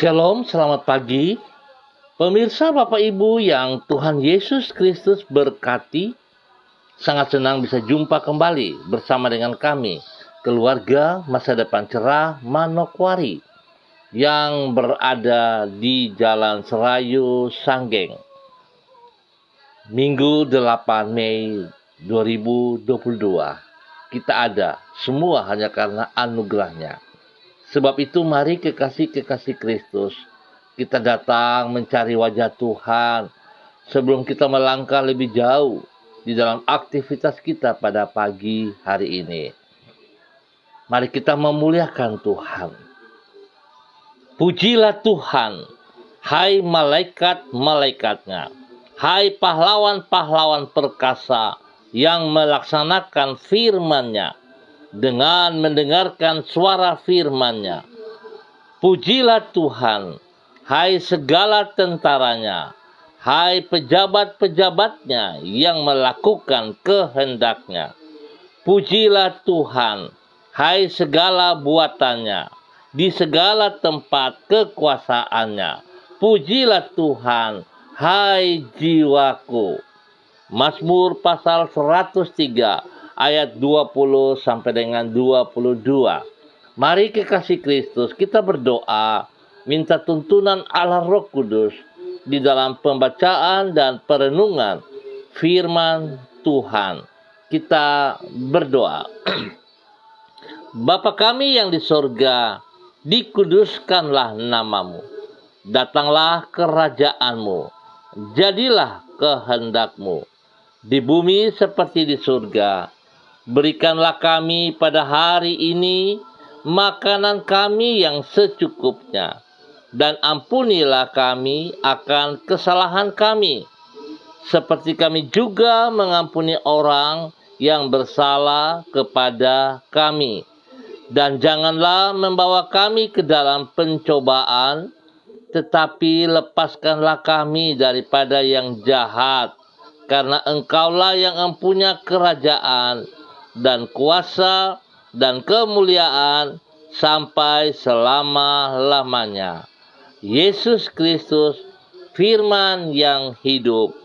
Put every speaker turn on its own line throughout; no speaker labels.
Shalom, selamat pagi. Pemirsa Bapak Ibu yang Tuhan Yesus Kristus berkati, sangat senang bisa jumpa kembali bersama dengan kami, keluarga Masa Depan Cerah Manokwari, yang berada di Jalan Serayu, Sanggeng. Minggu 8 Mei 2022. Kita ada semua hanya karena anugerahnya. Sebab itu mari kekasih-kekasih Kristus, kita datang mencari wajah Tuhan sebelum kita melangkah lebih jauh di dalam aktivitas kita pada pagi hari ini. Mari kita memuliakan Tuhan. Pujilah Tuhan, hai malaikat-malaikatnya, hai pahlawan-pahlawan perkasa yang melaksanakan firman-Nya dengan mendengarkan suara firman-Nya. Pujilah Tuhan, hai segala tentaranya, hai pejabat-pejabatnya yang melakukan kehendak-Nya. Pujilah Tuhan, hai segala buatannya, di segala tempat kekuasaannya. Pujilah Tuhan, hai jiwaku. Mazmur pasal 103 ayat 20 sampai dengan 22. Mari kekasih Kristus, kita berdoa minta tuntunan Allah Roh Kudus di dalam pembacaan dan perenungan firman Tuhan. Kita berdoa. Bapa kami yang di sorga, dikuduskanlah namamu. Datanglah kerajaanmu, jadilah kehendakmu di bumi seperti di surga. Berikanlah kami pada hari ini makanan kami yang secukupnya, dan ampunilah kami akan kesalahan kami, seperti kami juga mengampuni orang yang bersalah kepada kami. Dan janganlah membawa kami ke dalam pencobaan, tetapi lepaskanlah kami daripada yang jahat. Karena Engkaulah yang mempunyai kerajaan dan kuasa dan kemuliaan sampai selama-lamanya. Yesus Kristus, firman yang hidup,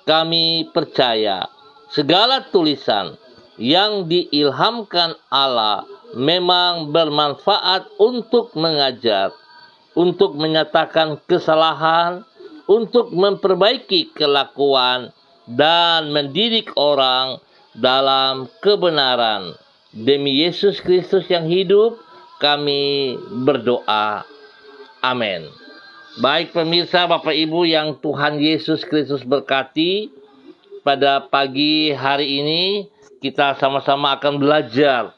kami percaya segala tulisan yang diilhamkan Allah memang bermanfaat untuk mengajar, untuk menyatakan kesalahan, untuk memperbaiki kelakuan, dan mendidik orang dalam kebenaran. Demi Yesus Kristus yang hidup, kami berdoa. Amin. Baik pemirsa, Bapak Ibu yang Tuhan Yesus Kristus berkati, pada pagi hari ini kita sama-sama akan belajar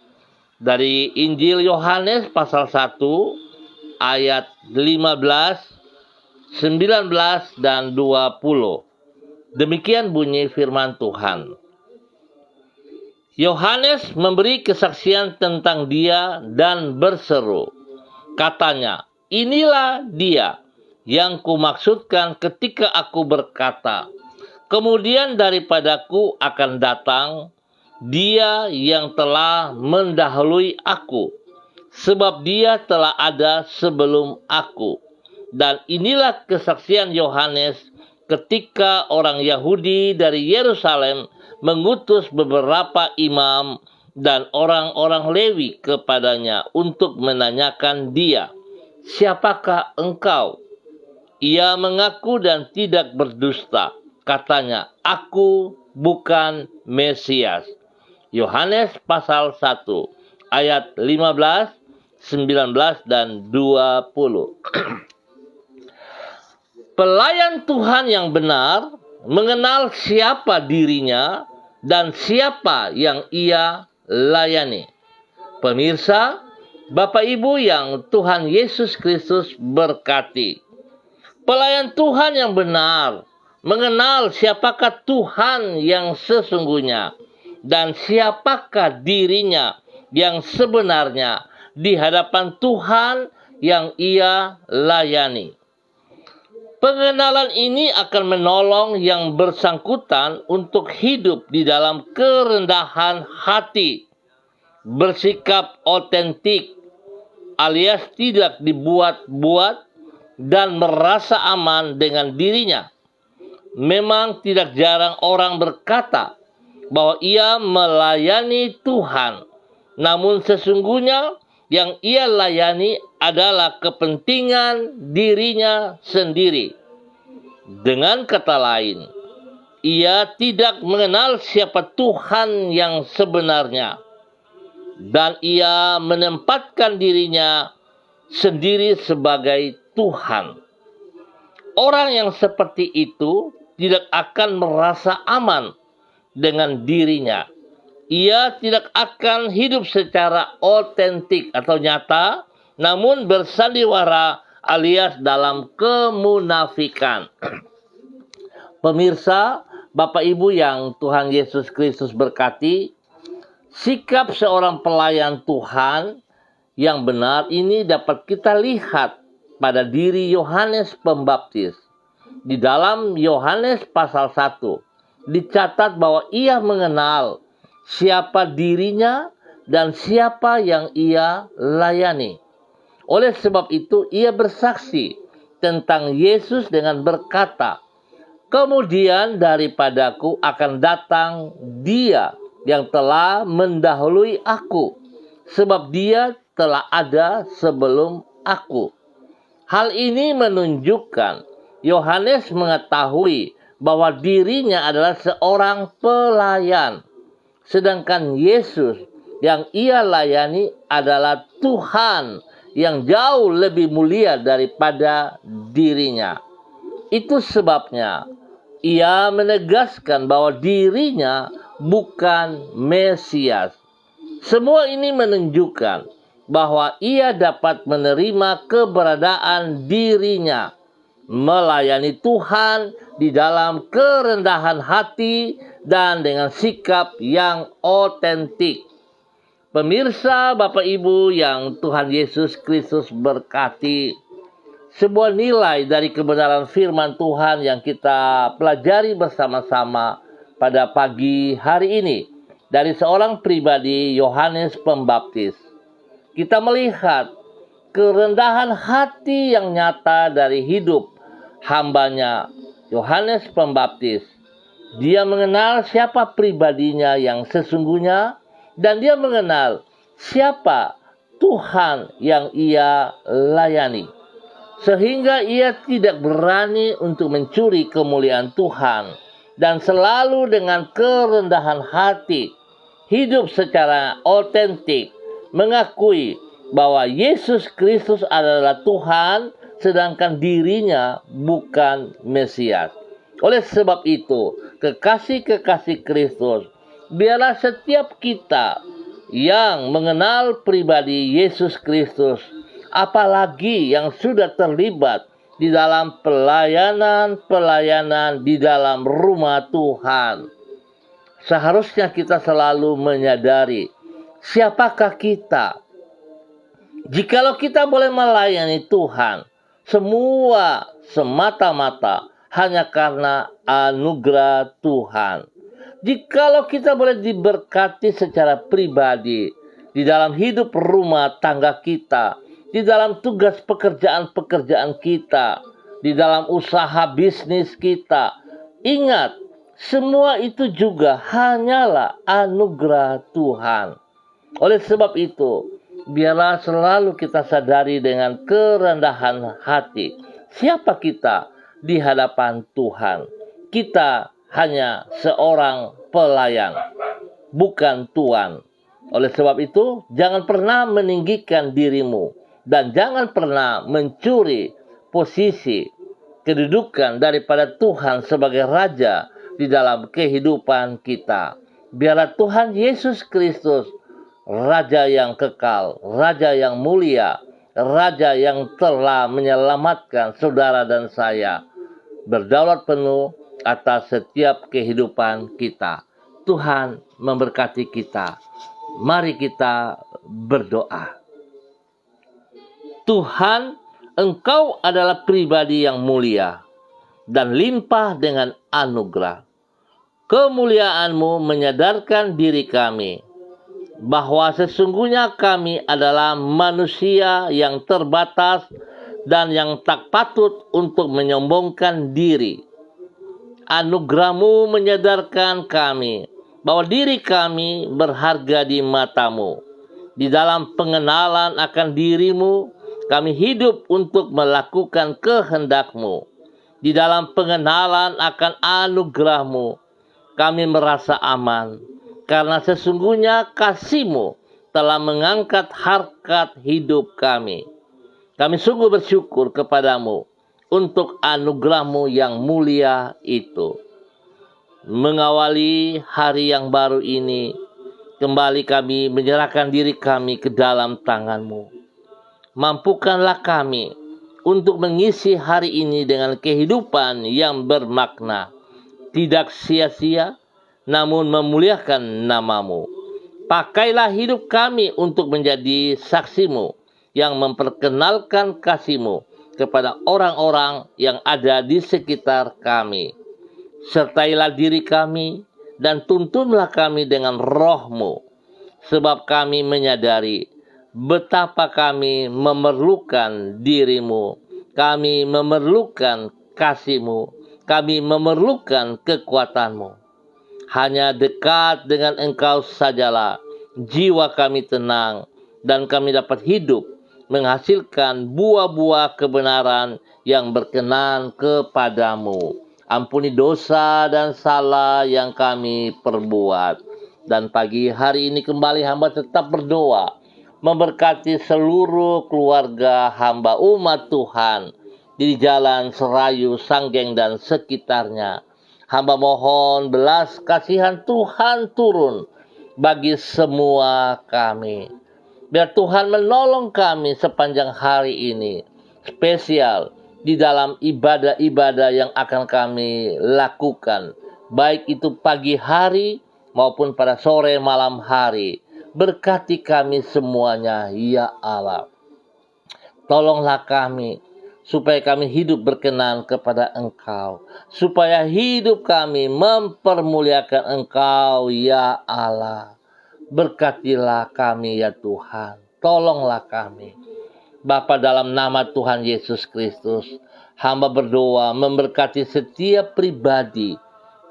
dari Injil Yohanes pasal 1 ayat 15, 19, dan 20. Demikian bunyi firman Tuhan. Yohanes memberi kesaksian tentang Dia dan berseru. Katanya, inilah Dia yang kumaksudkan ketika aku berkata, kemudian daripadaku akan datang Dia yang telah mendahului aku, sebab Dia telah ada sebelum aku. Dan inilah kesaksian Yohanes ketika orang Yahudi dari Yerusalem mengutus beberapa imam dan orang-orang Lewi kepadanya untuk menanyakan dia, siapakah engkau? Ia mengaku dan tidak berdusta. Katanya, aku bukan Mesias. Yohanes pasal 1 ayat 15, 19, dan 20. Pelayan Tuhan yang benar mengenal siapa dirinya dan siapa yang ia layani. Pemirsa, Bapak Ibu yang Tuhan Yesus Kristus berkati. Pelayan Tuhan yang benar mengenal siapakah Tuhan yang sesungguhnya dan siapakah dirinya yang sebenarnya di hadapan Tuhan yang ia layani. Pengenalan ini akan menolong yang bersangkutan untuk hidup di dalam kerendahan hati, bersikap otentik, alias tidak dibuat-buat, dan merasa aman dengan dirinya. Memang tidak jarang orang berkata bahwa ia melayani Tuhan, namun sesungguhnya yang ia layani adalah kepentingan dirinya sendiri. Dengan kata lain, ia tidak mengenal siapa Tuhan yang sebenarnya, dan ia menempatkan dirinya sendiri sebagai Tuhan. Orang yang seperti itu tidak akan merasa aman dengan dirinya. Ia tidak akan hidup secara otentik atau nyata, namun bersandiwara alias dalam kemunafikan. Pemirsa, Bapak Ibu yang Tuhan Yesus Kristus berkati, sikap seorang pelayan Tuhan yang benar ini dapat kita lihat pada diri Yohanes Pembaptis. Di dalam Yohanes pasal 1 dicatat bahwa ia mengenal siapa dirinya dan siapa yang ia layani. Oleh sebab itu ia bersaksi tentang Yesus dengan berkata, "Kemudian daripadaku akan datang Dia yang telah mendahului aku, sebab Dia telah ada sebelum aku." Hal ini menunjukkan Yohanes mengetahui bahwa dirinya adalah seorang pelayan, sedangkan Yesus yang ia layani adalah Tuhan yang jauh lebih mulia daripada dirinya. Itu sebabnya ia menegaskan bahwa dirinya bukan Mesias. Semua ini menunjukkan bahwa ia dapat menerima keberadaan dirinya, melayani Tuhan di dalam kerendahan hati dan dengan sikap yang otentik. Pemirsa, Bapak Ibu yang Tuhan Yesus Kristus berkati, sebuah nilai dari kebenaran firman Tuhan yang kita pelajari bersama-sama pada pagi hari ini dari seorang pribadi, Yohanes Pembaptis. Kita melihat kerendahan hati yang nyata dari hidup hambanya Yohanes Pembaptis. Dia mengenal siapa pribadinya yang sesungguhnya, dan dia mengenal siapa Tuhan yang ia layani. Sehingga ia tidak berani untuk mencuri kemuliaan Tuhan, dan selalu dengan kerendahan hati hidup secara otentik, mengakui bahwa Yesus Kristus adalah Tuhan, sedangkan dirinya bukan Mesias. Oleh sebab itu, kekasih-kekasih Kristus, biarlah setiap kita yang mengenal pribadi Yesus Kristus, apalagi yang sudah terlibat di dalam pelayanan di dalam rumah Tuhan, seharusnya kita selalu menyadari siapakah kita. Jikalau kita boleh melayani Tuhan, semua semata-mata hanya karena anugerah Tuhan. Jikalau kita boleh diberkati secara pribadi di dalam hidup rumah tangga kita, di dalam tugas pekerjaan-pekerjaan kita, di dalam usaha bisnis kita, ingat, semua itu juga hanyalah anugerah Tuhan. Oleh sebab itu, biarlah selalu kita sadari dengan kerendahan hati siapa kita di hadapan Tuhan. Kita hanya seorang pelayan, bukan tuan. Oleh sebab itu, jangan pernah meninggikan dirimu dan jangan pernah mencuri posisi kedudukan daripada Tuhan sebagai Raja di dalam kehidupan kita. Biarlah Tuhan Yesus Kristus, Raja yang kekal, Raja yang mulia, Raja yang telah menyelamatkan saudara dan saya, berdaulat penuh atas setiap kehidupan kita. Tuhan memberkati kita. Mari kita berdoa. Tuhan, Engkau adalah pribadi yang mulia dan limpah dengan anugerah. Kemuliaan-Mu menyadarkan diri kami bahwa sesungguhnya kami adalah manusia yang terbatas dan yang tak patut untuk menyombongkan diri. Anugerah-Mu menyadarkan kami bahwa diri kami berharga di mata-Mu. Di dalam pengenalan akan diri-Mu, kami hidup untuk melakukan kehendak-Mu. Di dalam pengenalan akan anugerah-Mu, kami merasa aman, karena sesungguhnya kasih-Mu telah mengangkat harkat hidup kami. Kami sungguh bersyukur kepadamu untuk anugerah-Mu yang mulia itu. Mengawali hari yang baru ini, kembali kami menyerahkan diri kami ke dalam tangan-Mu. Mampukanlah kami untuk mengisi hari ini dengan kehidupan yang bermakna, tidak sia-sia, namun memuliakan nama-Mu. Pakailah hidup kami untuk menjadi saksi-Mu yang memperkenalkan kasih-Mu kepada orang-orang yang ada di sekitar kami. Sertailah diri kami dan tuntunlah kami dengan roh-Mu, sebab kami menyadari betapa kami memerlukan diri-Mu, kami memerlukan kasih-Mu, kami memerlukan kekuatan-Mu. Hanya dekat dengan Engkau sajalah jiwa kami tenang dan kami dapat hidup menghasilkan buah-buah kebenaran yang berkenan kepadamu. Ampuni dosa dan salah yang kami perbuat. Dan pagi hari ini kembali hamba tetap berdoa, memberkati seluruh keluarga hamba umat Tuhan di Jalan Serayu, Sanggeng, dan sekitarnya. Hamba mohon belas kasihan Tuhan turun bagi semua kami. Biar Tuhan menolong kami sepanjang hari ini, spesial di dalam ibadah-ibadah yang akan kami lakukan, baik itu pagi hari maupun pada sore malam hari. Berkati kami semuanya, ya Allah. Tolonglah kami, supaya kami hidup berkenan kepada Engkau, supaya hidup kami mempermuliakan Engkau, ya Allah. Berkatilah kami, ya Tuhan. Tolonglah kami. Bapa, dalam nama Tuhan Yesus Kristus, hamba berdoa memberkati setiap pribadi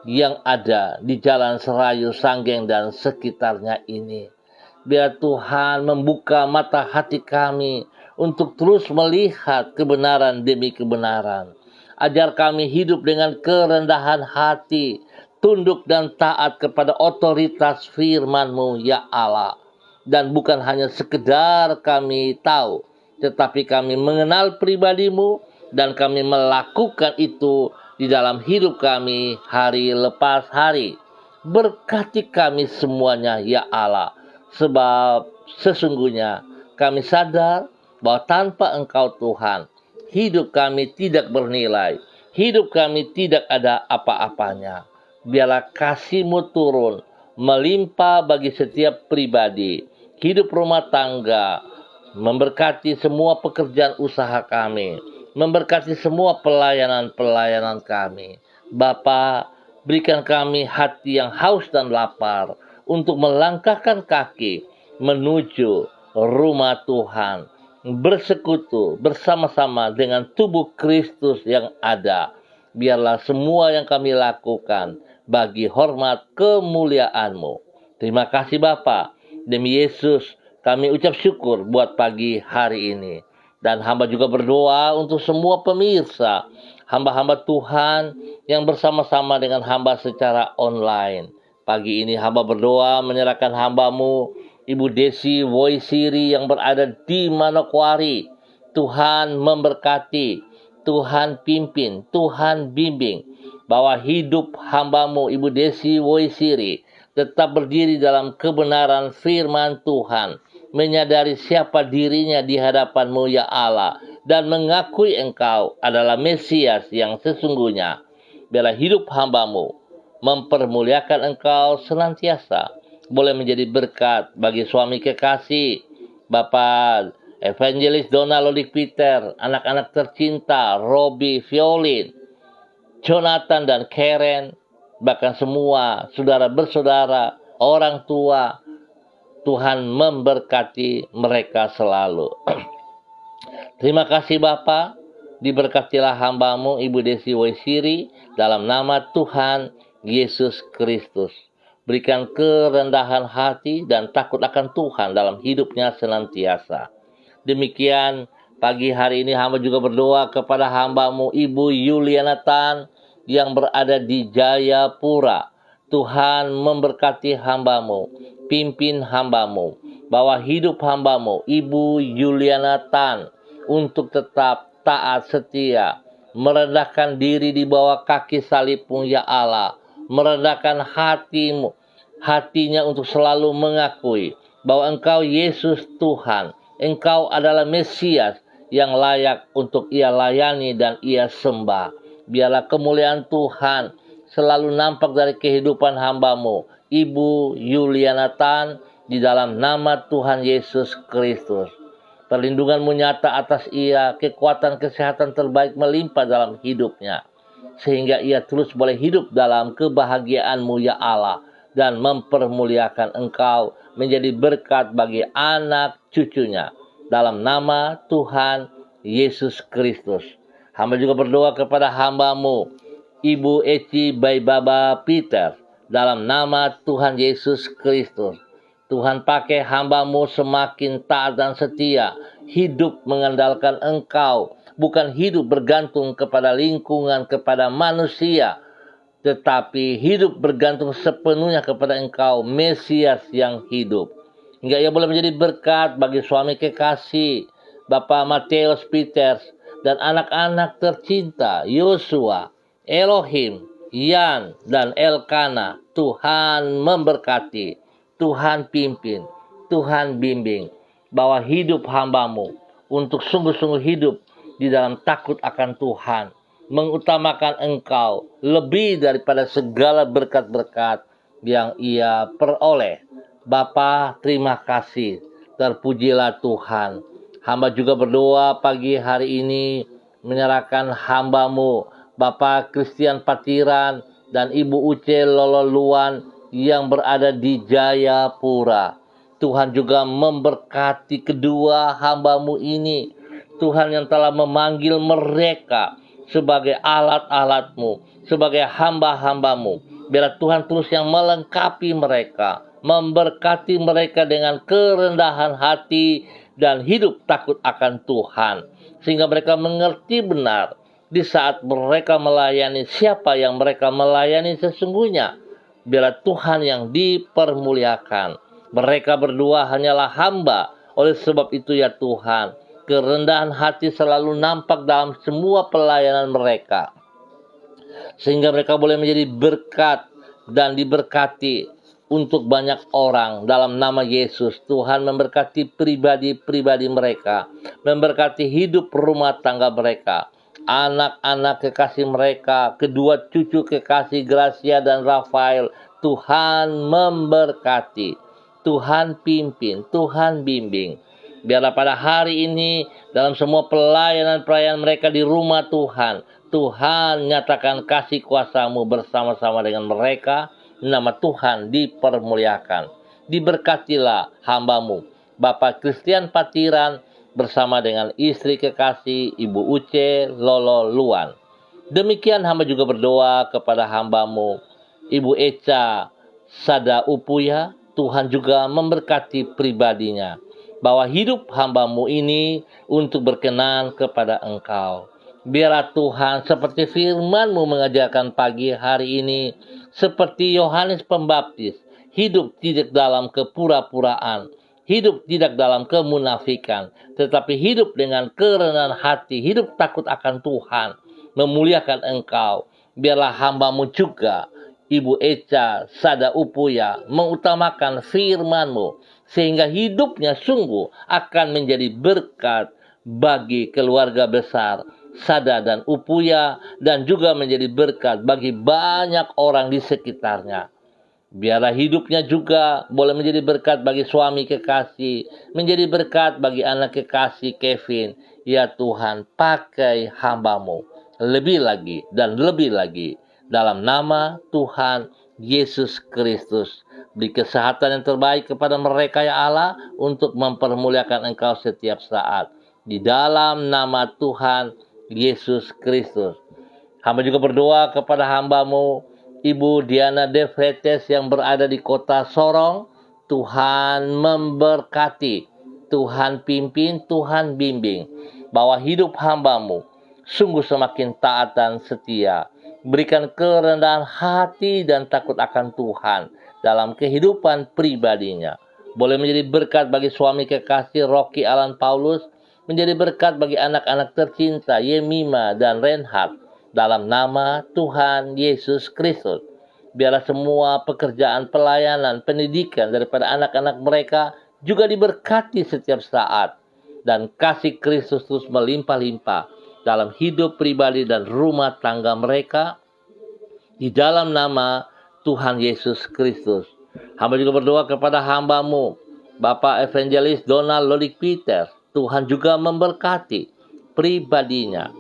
yang ada di Jalan Serayu, Sanggeng, dan sekitarnya ini. Biar Tuhan membuka mata hati kami untuk terus melihat kebenaran demi kebenaran. Ajar kami hidup dengan kerendahan hati, tunduk dan taat kepada otoritas firman-Mu, ya Allah. Dan bukan hanya sekedar kami tahu, tetapi kami mengenal pribadi-Mu dan kami melakukan itu di dalam hidup kami hari lepas hari. Berkati kami semuanya, ya Allah. Sebab sesungguhnya kami sadar bahwa tanpa Engkau Tuhan, hidup kami tidak bernilai, hidup kami tidak ada apa-apanya. Biarlah kasih-Mu turun, melimpah bagi setiap pribadi, hidup rumah tangga, memberkati semua pekerjaan usaha kami, memberkati semua pelayanan-pelayanan kami. Bapa, berikan kami hati yang haus dan lapar untuk melangkahkan kaki menuju rumah Tuhan, bersekutu bersama-sama dengan tubuh Kristus yang ada. Biarlah semua yang kami lakukan bagi hormat kemuliaan-Mu. Terima kasih Bapa. Demi Yesus kami ucap syukur buat pagi hari ini. Dan hamba juga berdoa untuk semua pemirsa, hamba-hamba Tuhan yang bersama-sama dengan hamba secara online. Pagi ini hamba berdoa menyerahkan hamba-Mu, Ibu Desi Woisiri yang berada di Manokwari. Tuhan memberkati, Tuhan pimpin, Tuhan bimbing, bahwa hidup hamba-Mu, Ibu Desi Woisiri, tetap berdiri dalam kebenaran firman Tuhan, menyadari siapa dirinya di hadapan-Mu, ya Allah, dan mengakui Engkau adalah Mesias yang sesungguhnya. Biarlah hidup hamba-Mu mempermuliakan Engkau senantiasa, boleh menjadi berkat bagi suami kekasih, Bapak Evangelis Donald Lodik Peter, anak-anak tercinta, Robi, Violin, Jonathan dan Karen, bahkan semua saudara bersaudara, orang tua. Tuhan memberkati mereka selalu. Terima kasih Bapa, diberkatilah hamba-Mu Ibu Desi Waisiri dalam nama Tuhan Yesus Kristus. Berikan kerendahan hati dan takut akan Tuhan dalam hidupnya senantiasa. Demikian pagi hari ini hamba juga berdoa kepada hamba-Mu Ibu Yuliana Tan yang berada di Jayapura. Tuhan memberkati hamba-Mu, pimpin hamba-Mu, bawa hidup hamba-Mu Ibu Yuliana Tan untuk tetap taat setia, merendahkan diri di bawah kaki salib-Mu ya Allah, merendahkan hatinya untuk selalu mengakui bahwa Engkau Yesus Tuhan, Engkau adalah Mesias yang layak untuk ia layani dan ia sembah. Biarlah kemuliaan Tuhan selalu nampak dari kehidupan hamba-Mu Ibu Yuliana Tan di dalam nama Tuhan Yesus Kristus. Perlindungan-Mu nyata atas ia, kekuatan kesehatan terbaik melimpah dalam hidupnya, sehingga ia terus boleh hidup dalam kebahagiaan-Mu ya Allah, dan mempermuliakan Engkau menjadi berkat bagi anak cucunya. Dalam nama Tuhan Yesus Kristus. Hamba juga berdoa kepada hamba-Mu Ibu Eci Baibaba Peter dalam nama Tuhan Yesus Kristus. Tuhan pakai hamba-Mu semakin taat dan setia, hidup mengandalkan Engkau, bukan hidup bergantung kepada lingkungan, kepada manusia, tetapi hidup bergantung sepenuhnya kepada Engkau, Mesias yang hidup. Hingga ia boleh menjadi berkat bagi suami kekasih, Bapak Mateus Peters, dan anak-anak tercinta, Yosua, Elohim, Yan, dan Elkana. Tuhan memberkati, Tuhan pimpin, Tuhan bimbing, bahwa hidup hamba-Mu untuk sungguh-sungguh hidup di dalam takut akan Tuhan, mengutamakan Engkau lebih daripada segala berkat-berkat yang ia peroleh. Bapa, terima kasih, terpujilah Tuhan. Hamba juga berdoa pagi hari ini menyerahkan hamba-Mu Bapak Christian Patiran dan Ibu Uce Lololuan yang berada di Jayapura. Tuhan juga memberkati kedua hamba-Mu ini. Tuhan yang telah memanggil mereka sebagai alat-alat-Mu, sebagai hamba-hamba-Mu. Biarlah Tuhan terus yang melengkapi mereka, memberkati mereka dengan kerendahan hati dan hidup takut akan Tuhan, sehingga mereka mengerti benar di saat mereka melayani siapa yang mereka melayani sesungguhnya. Biarlah Tuhan yang dipermuliakan. Mereka berdua hanyalah hamba. Oleh sebab itu ya Tuhan, kerendahan hati selalu nampak dalam semua pelayanan mereka, sehingga mereka boleh menjadi berkat dan diberkati untuk banyak orang dalam nama Yesus. Tuhan memberkati pribadi-pribadi mereka, memberkati hidup rumah tangga mereka, anak-anak kekasih mereka, kedua cucu kekasih Gracia dan Rafael. Tuhan memberkati, Tuhan pimpin, Tuhan bimbing. Biarlah pada hari ini dalam semua pelayanan-pelayanan mereka di rumah Tuhan, Tuhan nyatakan kasih kuasa-Mu bersama-sama dengan mereka. Nama Tuhan dipermuliakan. Diberkatilah hamba-Mu Bapak Christian Patiran bersama dengan istri kekasih Ibu Uce Lololuan. Demikian hamba juga berdoa kepada hamba-Mu Ibu Eca Sada Upuya. Tuhan juga memberkati pribadinya, bahwa hidup hamba-Mu ini untuk berkenan kepada Engkau. Biarlah Tuhan seperti firman-Mu mengajarkan pagi hari ini, seperti Yohanes Pembaptis, hidup tidak dalam kepura-puraan, hidup tidak dalam kemunafikan, tetapi hidup dengan kerendahan hati, hidup takut akan Tuhan, memuliakan Engkau. Biarlah hamba-Mu juga, Ibu Eca Sada Upuya, mengutamakan firman-Mu, sehingga hidupnya sungguh akan menjadi berkat bagi keluarga besar Sada dan Upuya, dan juga menjadi berkat bagi banyak orang di sekitarnya. Biarlah hidupnya juga boleh menjadi berkat bagi suami kekasih, menjadi berkat bagi anak kekasih Kevin. Ya Tuhan, pakai hamba-Mu lebih lagi dan lebih lagi. Dalam nama Tuhan Yesus Kristus, beri kesehatan yang terbaik kepada mereka ya Allah, untuk mempermuliakan Engkau setiap saat. di dalam nama Tuhan Yesus Kristus. Hamba juga berdoa kepada hamba-Mu, Ibu Diana De Vretes yang berada di kota Sorong. Tuhan memberkati, Tuhan pimpin, Tuhan bimbing, bahwa hidup hamba-Mu sungguh semakin taat dan setia. Berikan kerendahan hati dan takut akan Tuhan dalam kehidupan pribadinya. Boleh menjadi berkat bagi suami kekasih Rocky Alan Paulus, menjadi berkat bagi anak-anak tercinta Yemima dan Reinhard dalam nama Tuhan Yesus Kristus. Biarlah semua pekerjaan, pelayanan, pendidikan daripada anak-anak mereka juga diberkati setiap saat, dan kasih Kristus terus melimpah-limpah dalam hidup pribadi dan rumah tangga mereka di dalam nama Tuhan Yesus Kristus. Hamba juga berdoa kepada hamba-Mu, Bapak Evangelis Donald Lodik Peter. Tuhan juga memberkati pribadinya,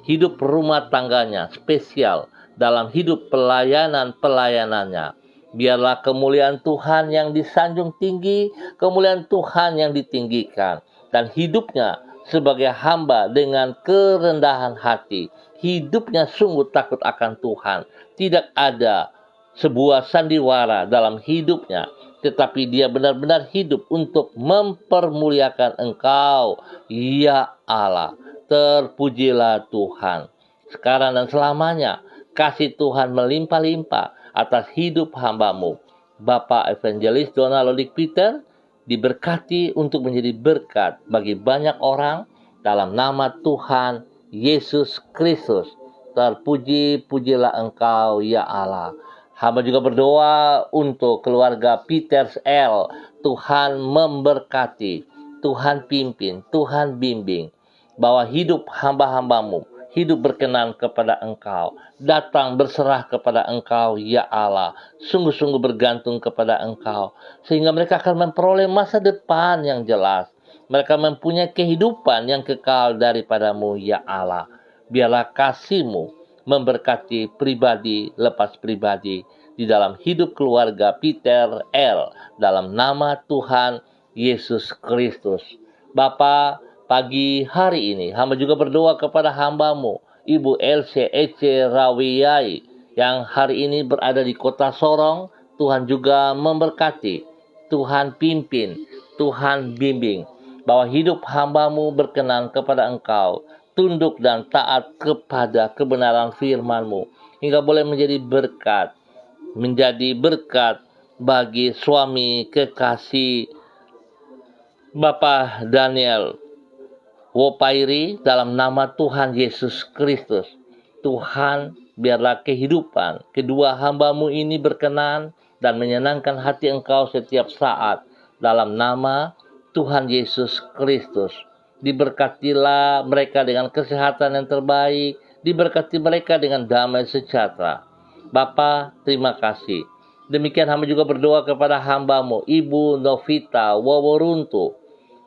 hidup rumah tangganya spesial dalam hidup pelayanannya. Biarlah kemuliaan Tuhan yang disanjung tinggi, kemuliaan Tuhan yang ditinggikan, dan hidupnya sebagai hamba dengan kerendahan hati. Hidupnya sungguh takut akan Tuhan. Tidak ada sebuah sandiwara dalam hidupnya, tetapi dia benar-benar hidup untuk mempermuliakan Engkau, ya Allah. Terpujilah Tuhan sekarang dan selamanya. Kasih Tuhan melimpah-limpah atas hidup hamba-Mu, Bapak Evangelis Donald Lodik Peter, diberkati untuk menjadi berkat bagi banyak orang dalam nama Tuhan Yesus Kristus. Terpuji-pujilah Engkau, ya Allah. Hamba juga berdoa untuk keluarga Peters L. Tuhan memberkati, Tuhan pimpin, Tuhan bimbing, bahwa hidup hamba-hamba-Mu hidup berkenan kepada Engkau, datang berserah kepada Engkau, ya Allah, sungguh-sungguh bergantung kepada Engkau, sehingga mereka akan memperoleh masa depan yang jelas. Mereka mempunyai kehidupan yang kekal daripada-Mu, ya Allah. Biarlah kasih-Mu memberkati pribadi lepas pribadi di dalam hidup keluarga Peter L. dalam nama Tuhan Yesus Kristus. Bapa, pagi hari ini hamba juga berdoa kepada hamba-Mu, Ibu Elsie Ece Rawiyai, yang hari ini berada di kota Sorong. Tuhan juga memberkati, Tuhan pimpin, Tuhan bimbing, bahwa hidup hamba-Mu berkenan kepada Engkau, tunduk dan taat kepada kebenaran firman-Mu, hingga boleh menjadi berkat bagi suami kekasih Bapak Daniel Wopairi dalam nama Tuhan Yesus Kristus. Tuhan, biarlah kehidupan kedua hamba-Mu ini berkenan dan menyenangkan hati Engkau setiap saat dalam nama Tuhan Yesus Kristus. Diberkatilah mereka dengan kesehatan yang terbaik, diberkati mereka dengan damai sejahtera. Bapa, terima kasih. Demikian hamba juga berdoa kepada hamba-Mu, Ibu Novita Waworuntu.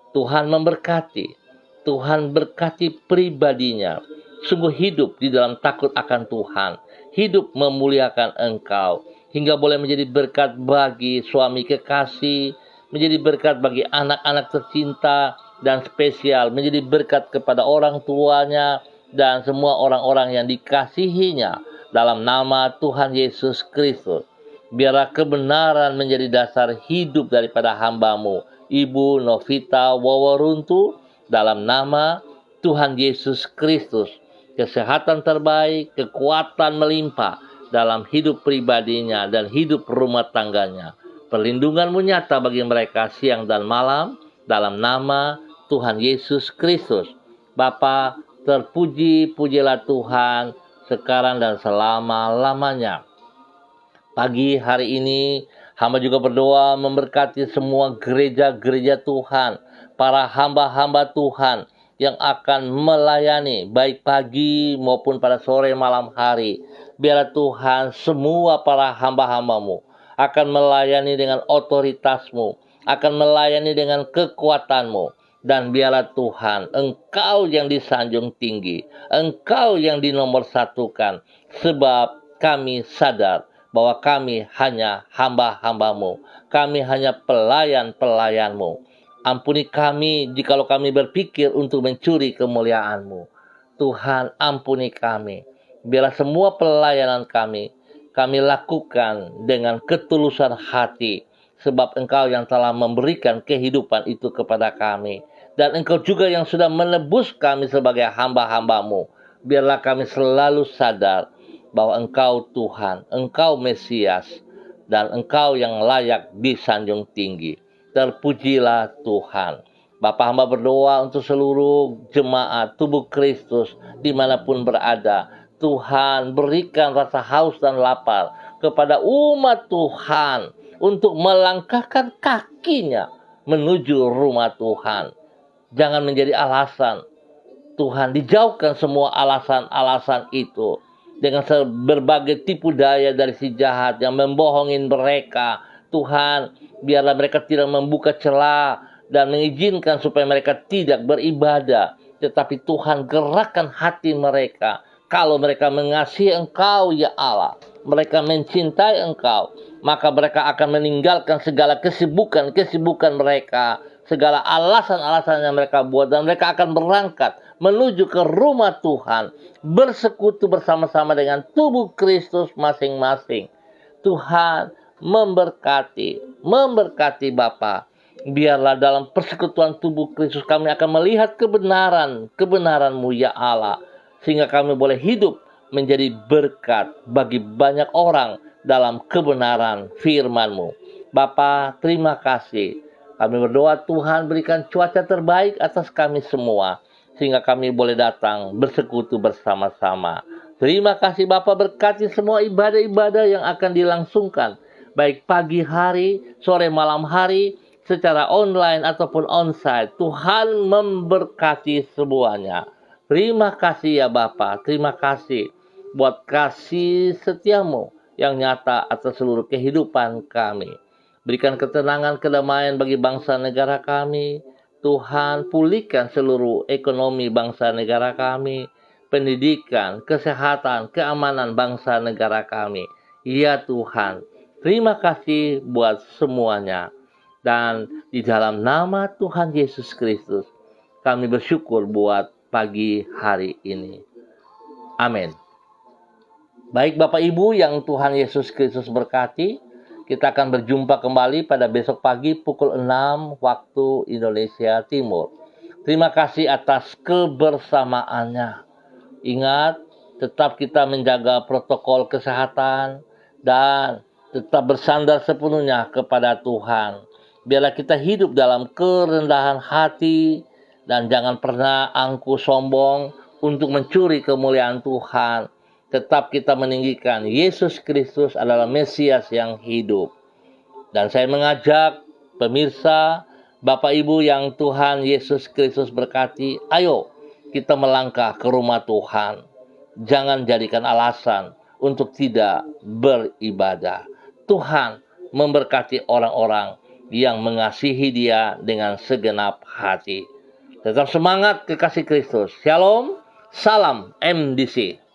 Tuhan memberkati, Tuhan berkati pribadinya, sungguh hidup di dalam takut akan Tuhan, hidup memuliakan Engkau, hingga boleh menjadi berkat bagi suami kekasih, menjadi berkat bagi anak-anak tercinta, dan spesial menjadi berkat kepada orang tuanya dan semua orang-orang yang dikasihinya dalam nama Tuhan Yesus Kristus. Biarlah kebenaran menjadi dasar hidup daripada hamba-Mu, Ibu Novita Waworuntu, dalam nama Tuhan Yesus Kristus. Kesehatan terbaik, kekuatan melimpah dalam hidup pribadinya dan hidup rumah tangganya. Perlindungan-Mu nyata bagi mereka siang dan malam dalam nama Tuhan Yesus Kristus. Bapa, terpuji-pujilah Tuhan sekarang dan selama-lamanya. Pagi hari ini hamba juga berdoa memberkati semua gereja-gereja Tuhan, para hamba-hamba Tuhan yang akan melayani baik pagi maupun pada sore malam hari. Biarlah Tuhan semua para hamba-hamba-Mu akan melayani dengan otoritas-Mu, akan melayani dengan kekuatan-Mu. Dan biarlah Tuhan, Engkau yang disanjung tinggi, Engkau yang dinomorsatukan, sebab kami sadar bahwa kami hanya hamba-hamba-Mu, kami hanya pelayan-pelayan-Mu. Ampuni kami jikalau kami berpikir untuk mencuri kemuliaan-Mu. Tuhan, ampuni kami. Biarlah semua pelayanan kami lakukan dengan ketulusan hati. Sebab Engkau yang telah memberikan kehidupan itu kepada kami. Dan Engkau juga yang sudah menebus kami sebagai hamba-hamba-Mu. Biarlah kami selalu sadar bahwa Engkau Tuhan, Engkau Mesias, dan Engkau yang layak disanjung tinggi. Terpujilah Tuhan. Bapa, hamba berdoa untuk seluruh jemaat tubuh Kristus dimanapun berada. Tuhan, berikan rasa haus dan lapar kepada umat Tuhan untuk melangkahkan kakinya menuju rumah Tuhan. Jangan menjadi alasan. Tuhan, dijauhkan semua alasan-alasan itu dengan berbagai tipu daya dari si jahat yang membohongin mereka. Tuhan, biarlah mereka tidak membuka celah dan mengizinkan supaya mereka tidak beribadah. Tetapi Tuhan, gerakkan hati mereka. Kalau mereka mengasihi Engkau, ya Allah, mereka mencintai Engkau, maka mereka akan meninggalkan segala kesibukan mereka, segala alasan-alasan yang mereka buat, dan mereka akan berangkat menuju ke rumah Tuhan, bersekutu bersama-sama dengan tubuh Kristus masing-masing. Tuhan memberkati Bapa. Biarlah dalam persekutuan tubuh Kristus kami akan melihat kebenaran-Mu ya Allah, sehingga kami boleh hidup menjadi berkat bagi banyak orang dalam kebenaran firman-Mu. Bapa, terima kasih. Kami berdoa Tuhan berikan cuaca terbaik atas kami semua, sehingga kami boleh datang bersekutu bersama-sama. Terima kasih Bapa, berkati semua ibadah-ibadah yang akan dilangsungkan, baik pagi hari, sore malam hari, secara online ataupun onsite. Tuhan memberkati semuanya. Terima kasih ya Bapa, terima kasih buat kasih setiamu yang nyata atas seluruh kehidupan kami. Berikan ketenangan, kedamaian bagi bangsa negara kami. Tuhan, pulihkan seluruh ekonomi bangsa negara kami, pendidikan, kesehatan, keamanan bangsa negara kami. Ya Tuhan, terima kasih buat semuanya. Dan di dalam nama Tuhan Yesus Kristus, kami bersyukur buat pagi hari ini. Amin. Baik Bapak Ibu yang Tuhan Yesus Kristus berkati, kita akan berjumpa kembali pada besok pagi pukul 6 waktu Indonesia Timur. Terima kasih atas kebersamaannya. Ingat, tetap kita menjaga protokol kesehatan dan tetap bersandar sepenuhnya kepada Tuhan. Biarlah kita hidup dalam kerendahan hati dan jangan pernah angkuh sombong untuk mencuri kemuliaan Tuhan. Tetap kita meninggikan Yesus Kristus adalah Mesias yang hidup. Dan saya mengajak pemirsa, Bapak Ibu yang Tuhan Yesus Kristus berkati, ayo kita melangkah ke rumah Tuhan. Jangan jadikan alasan untuk tidak beribadah. Tuhan memberkati orang-orang yang mengasihi Dia dengan segenap hati. Tetap semangat kekasih Kristus. Shalom, salam MDC.